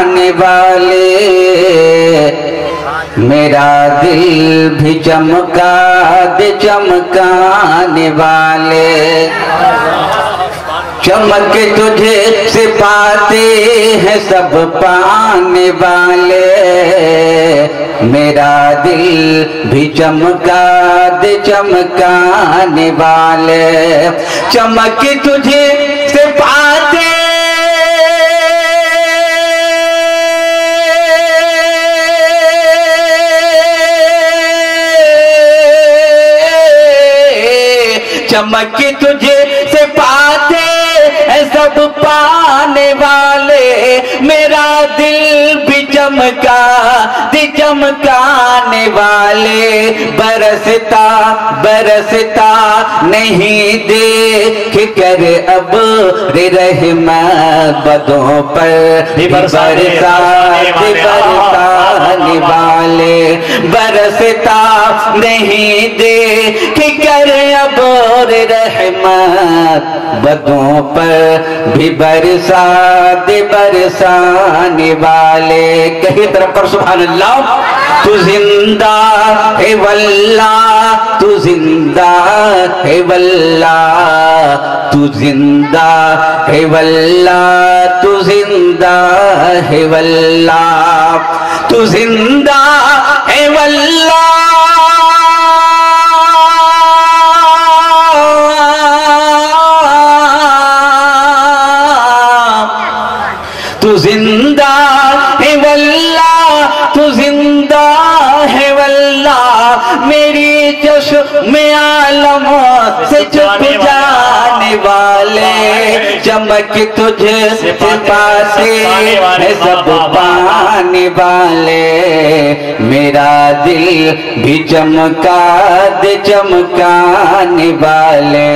चमकाने वाले, मेरा दिल भी चमका दे चमकाने वाले। चमक तुझे से पाते हैं सब पाने वाले, मेरा दिल भी चमका दे चमकाने वाले। चमक तुझे से पाते चमक तुझे से पाते सब पाने वाले, मेरा दिल भी चमका दे चमकाने वाले। बरसता बरसता नहीं देख कर अब रहमत बदों पर बरसाने वाले। बरसता नहीं देख कर अब रहमत बदों पर भी बरसाने वाले। कहीं तरफ पर सुभान अल्लाह। तू जिंदा है वल्लाह, तू जिंदा है वल्लाह, तू जिंदा है वल्लाह, तू जिंदा है वल्लाह, तू जिंदा है वल्लाह, तू जिंदा है वल्लाह, तू जिंदा है वल्लाह। मेरी चश्मे आलम से छुप जाने वाले, चमक तुझे से पासे है सब पाने वाले, मेरा दिल भी चमका दे चमकाने वाले,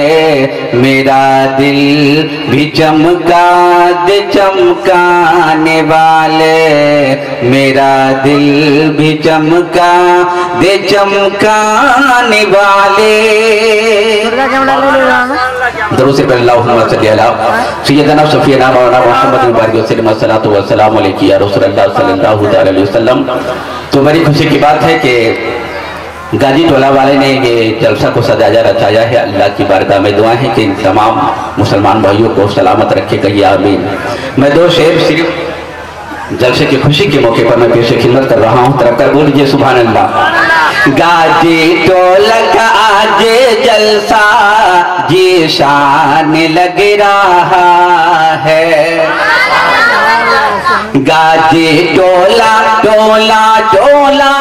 मेरा दिल भी चमका दे चमकाने वाले, मेरा दिल भी चमका दे चमकाने वाले। दरूद से पहले अल्लाहुम्मा सल्ली अला सय्यदना सफीना मौलाना मुहम्मद बारिक वसल्लम अस्सलातु वस्सलामु अलैहि या रसूलल्लाह सल्लल्लाहु अलैहि वसल्लम। तो बड़ी खुशी की बात है कि गाजी टोला वाले ने ये जलसा को सजाया रचाया है। अल्लाह की बारगाह में दुआ है कि इन तमाम मुसलमान भाइयों को सलामत रखे, कहिए आमीन। मैं दो शेर सिर्फ जलसे की खुशी के मौके पर मैं पेश खिदमत कर रहा हूँ, तरफ कर बोलिए सुभान अल्लाह। गाजी टोला का आज जलसा जी शान लग रहा है, गाजी टोला टोला टोला,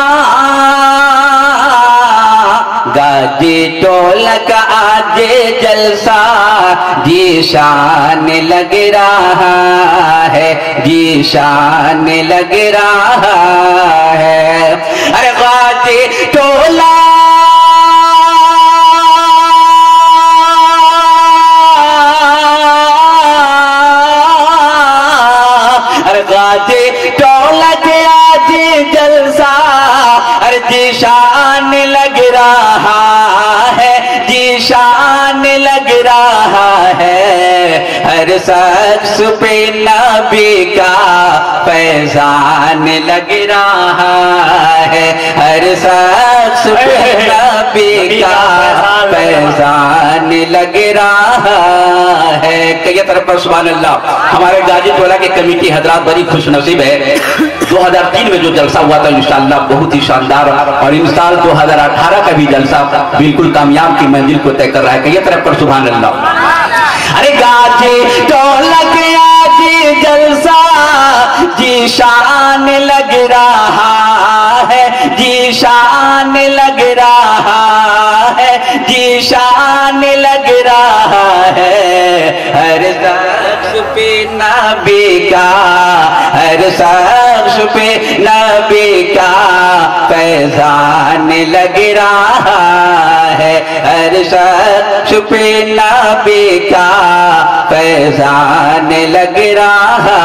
गाजी टोला का आज जलसा जी शान लग रहा है, जी शान लग रहा है। अरे गाजी टोला गाजी टोला के आज जलसा अरे जी शान लग रहा है, जी शान लग रहा है। हर शख्स पे नबी का फैजान लग रहा है, हर शख्स पे नबी का फैजान लग रहा है। कई तरफ पर सुभान अल्लाह। हमारे गाजी टोला की कमेटी हजरात बड़ी खुश नसीब है। 2003 में जो जलसा हुआ था इंशाअल्लाह बहुत ही शानदार, और इन साल 2018 का भी जलसा बिल्कुल कामयाब की मंजिल को तय कर रहा है। कई तरफ पर सुभान अल्लाह। अरे गाजी टोला के आज जलसा जी शान लग रहा है, जी शान लग रहा है, जी शान लग रहा है। हर शख्स पे नबी का, हर शख्स पे नबी का फैजान लग रहा है, हर शख्स पे नबी का फैजान लग रहा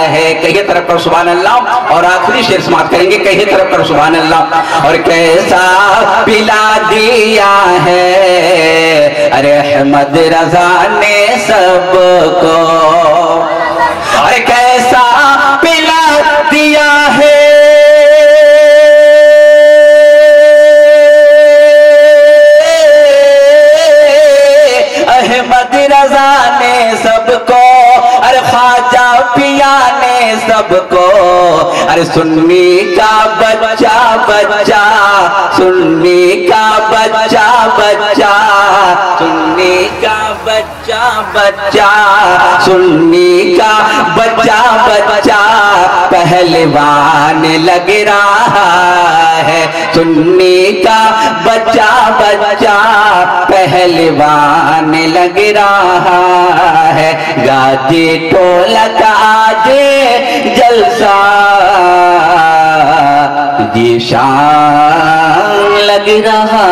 है। कहीं तरफ पर सुभान अल्लाह। और आखिरी शेर समाप्त करेंगे, कहीं तरफ पर सुभान अल्लाह। और कैसा पिला दिया है अरे अहमद रजा ने सबको, अरे कैसा पिला سب کو، ارے سنی کا بچہ بچہ، سنی کا بچہ بچہ، سنی کا بچہ بچہ، سنی کا بچہ بچہ پہلوان لگ رہا ہے، سنی کا بچہ بچہ پہلوان لگ رہا ہے، گاجی ٹولک آج جلسہ ذیشان لگ رہا